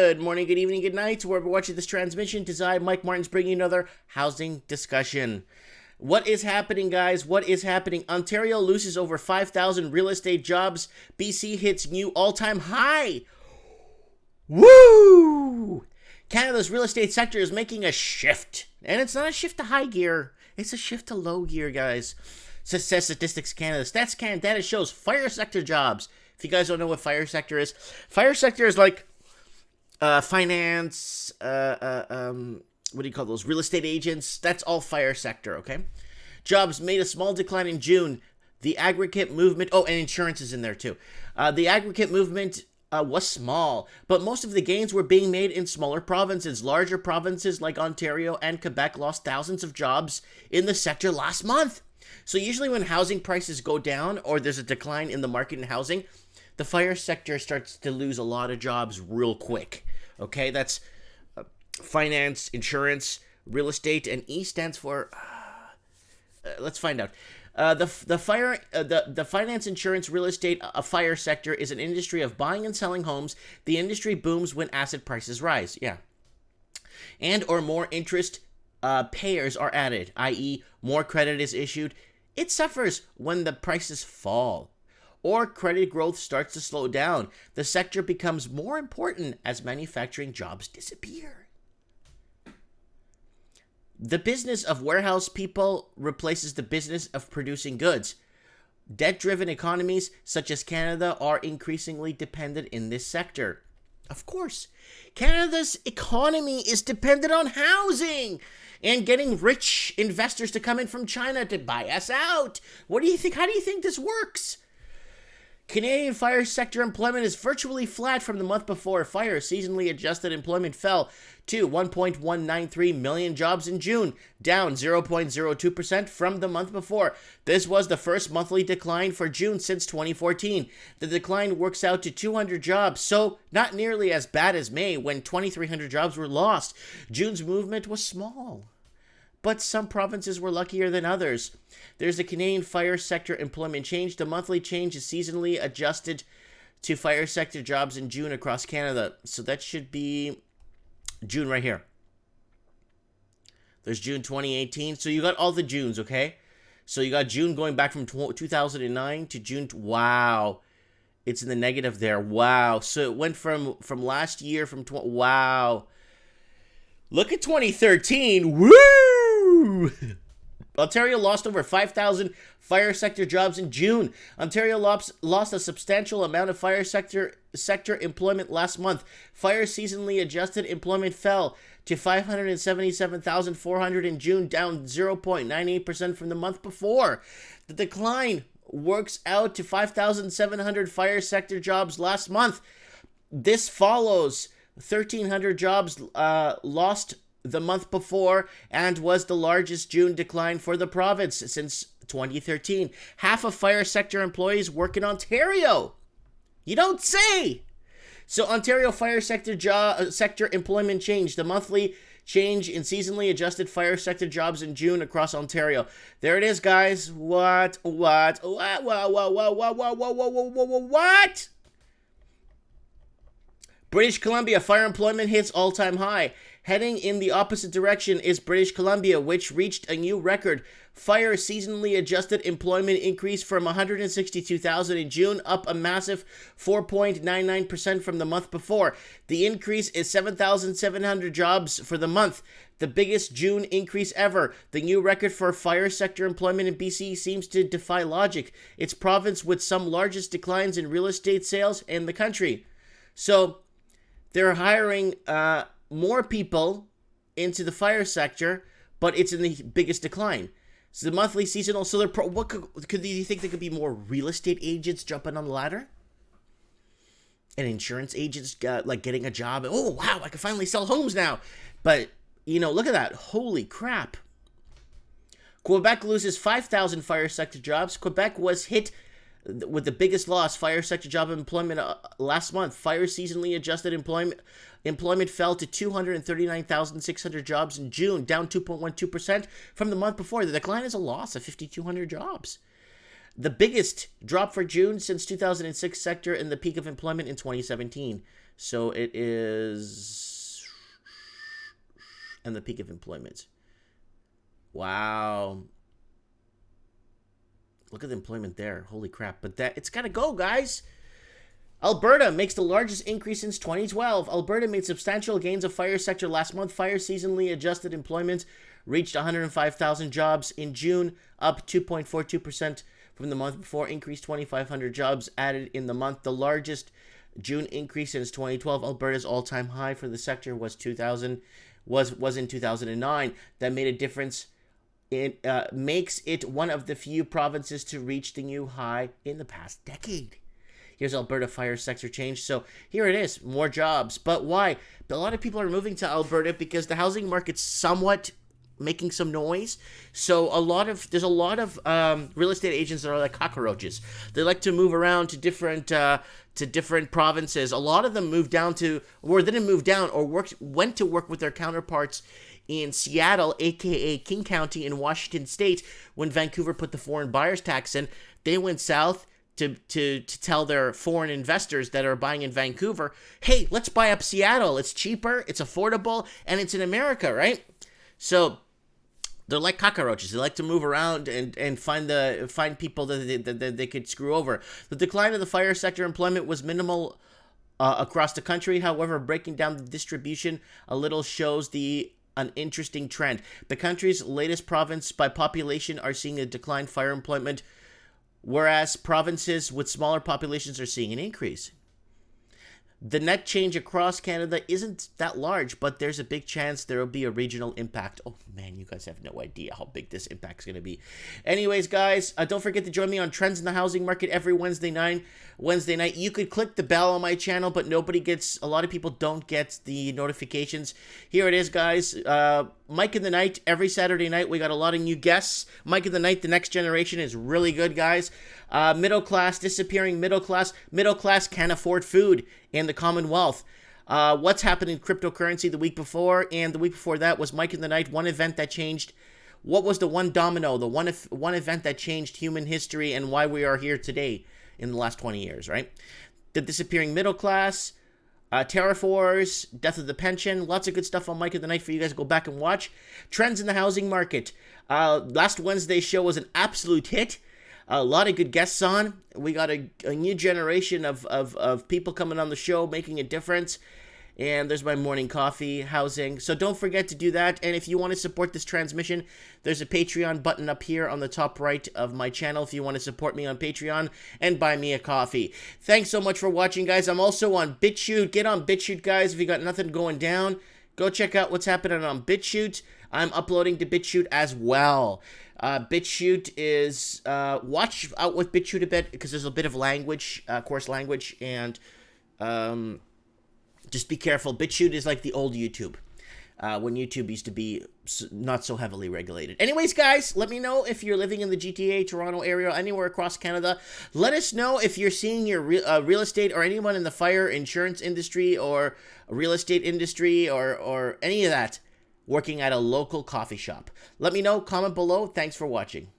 Good morning, good evening, good night, wherever you're watching this transmission. It is I, Mike Martins, bringing you another housing discussion. What is happening, guys? What is happening? Ontario loses over 5,000 real estate jobs. BC hits new all-time high. Woo! Canada's real estate sector is making a shift. And it's not a shift to high gear. It's a shift to low gear, guys. Says Statistics Canada. Stats Canada data shows fire sector jobs. If you guys don't know what fire sector is like finance, what do you call those? Real estate agents. That's all fire sector, okay? Jobs made a small decline in June. The aggregate movement, and insurance is in there too. The aggregate movement was small, but most of the gains were being made in smaller provinces. Larger provinces like Ontario and Quebec lost thousands of jobs in the sector last month. So usually when housing prices go down or there's a decline in the market in housing, the fire sector starts to lose a lot of jobs real quick. Okay, that's finance, insurance, real estate, and E stands for. Let's find out. The finance, insurance, real estate, fire sector is an industry of buying and selling homes. The industry booms when asset prices rise. Yeah, and or more interest payers are added, i.e., more credit is issued. It suffers when the prices fall or credit growth starts to slow down. The sector becomes more important as manufacturing jobs disappear. The business of warehouse people replaces the business of producing goods. Debt-driven economies such as Canada are increasingly dependent in this sector. Of course, Canada's economy is dependent on housing and getting rich investors to come in from China to buy us out. What do you think? How do you think this works? Canadian fire sector employment is virtually flat from the month before. Fire seasonally adjusted employment fell to 1.193 million jobs in June, down 0.02% from the month before. This was the first monthly decline for June since 2014. The decline works out to 200 jobs, so not nearly as bad as May when 2,300 jobs were lost. June's movement was small, but some provinces were luckier than others. There's the Canadian fire sector employment change. The monthly change is seasonally adjusted to fire sector jobs in June across Canada. So that should be June right here. There's June 2018. So you got all the Junes, okay? So you got June going back from 2009 to June. Wow. It's in the negative there. Wow. So it went from last year wow. Look at 2013. Woo! Ontario lost over 5,000 fire sector jobs in June. Ontario lost a substantial amount of fire sector employment last month. Fire seasonally adjusted employment fell to 577,400 in June, down 0.98% from the month before. The decline works out to 5,700 fire sector jobs last month. This follows 1,300 jobs lost the month before and was the largest June decline for the province since 2013. Half of fire sector employees work in Ontario. You don't say. So Ontario fire sector employment change. The monthly change in seasonally adjusted fire sector jobs in June across Ontario. There it is, guys. What? British Columbia fire employment hits all-time high. Heading in the opposite direction is British Columbia, which reached a new record. Fire seasonally adjusted employment increased from 162,000 in June, up a massive 4.99% from the month before. The increase is 7,700 jobs for the month, the biggest June increase ever. The new record for fire sector employment in BC seems to defy logic. It's province with some largest declines in real estate sales in the country. So they're hiring more people into the fire sector, but it's in the biggest decline. So the monthly seasonal, so what could you think there could be more real estate agents jumping on the ladder? And insurance agents getting a job. Oh, wow, I can finally sell homes now. But, look at that. Holy crap. Quebec loses 5,000 fire sector jobs. Quebec was hit with the biggest loss, fire sector job employment last month. Fire seasonally adjusted employment fell to 239,600 jobs in June, down 2.12% from the month before. The decline is a loss of 5,200 jobs. The biggest drop for June since 2006 sector in the peak of employment in 2017. So it is, and the peak of employment. Wow. Look at the employment there. Holy crap. But it's got to go, guys. Alberta makes the largest increase since 2012. Alberta made substantial gains of fire sector last month. Fire seasonally adjusted employment reached 105,000 jobs in June, up 2.42% from the month before. Increased 2,500 jobs added in the month. The largest June increase since 2012. Alberta's all-time high for the sector was in 2009. That made a difference. It makes it one of the few provinces to reach the new high in the past decade. Here's Alberta fire sector change. So here it is, more jobs. But why? A lot of people are moving to Alberta because the housing market's somewhat making some noise. So there's a lot of real estate agents that are like cockroaches. They like to move around to different provinces. A lot of them moved down to, or didn't move down, or went to work with their counterparts in Seattle, aka King County in Washington State, when Vancouver put the foreign buyers tax in. They went south to tell their foreign investors that are buying in Vancouver, hey, let's buy up Seattle. It's cheaper, it's affordable, and it's in America, right? So they're like cockroaches. They like to move around and find people that they could screw over. The decline of the fire sector employment was minimal across the country. However, breaking down the distribution a little shows an interesting trend. The country's latest province by population are seeing a decline in fire employment, whereas provinces with smaller populations are seeing an increase. The net change across Canada isn't that large, but there's a big chance there will be a regional impact. Oh man, you guys have no idea how big this impact's going to be. Anyways, guys, don't forget to join me on Trends in the Housing Market every Wednesday night. You could click the bell on my channel, but a lot of people don't get the notifications. Here it is, guys. Mike in the Night, every Saturday night. We got a lot of new guests. Mike in the Night, The Next Generation is really good, guys. Middle class, disappearing middle class. Middle class can't afford food in the Commonwealth. What's happened in cryptocurrency the week before, and the week before that was Mike in the Night, one event that changed. What was the one domino, the one event that changed human history and why we are here today in the last 20 years, right? The disappearing middle class, tariff wars, death of the pension, lots of good stuff on Mike in the Night for you guys to go back and watch. Trends in the housing market. Last Wednesday's show was an absolute hit. A lot of good guests on. We got a new generation of people coming on the show, making a difference. And there's my morning coffee, housing. So don't forget to do that. And if you want to support this transmission, there's a Patreon button up here on the top right of my channel if you want to support me on Patreon and buy me a coffee. Thanks so much for watching, guys. I'm also on BitChute. Get on BitChute, guys. If you got nothing going down, go check out what's happening on BitChute. I'm uploading to BitChute as well. BitChute is, watch out with BitChute a bit because there's a bit of language, coarse language, and just be careful. BitChute is like the old YouTube, when YouTube used to be not so heavily regulated. Anyways, guys, let me know if you're living in the GTA, Toronto area, anywhere across Canada. Let us know if you're seeing your real estate or anyone in the fire insurance industry or real estate industry or any of that working at a local coffee shop. Let me know, comment below. Thanks for watching.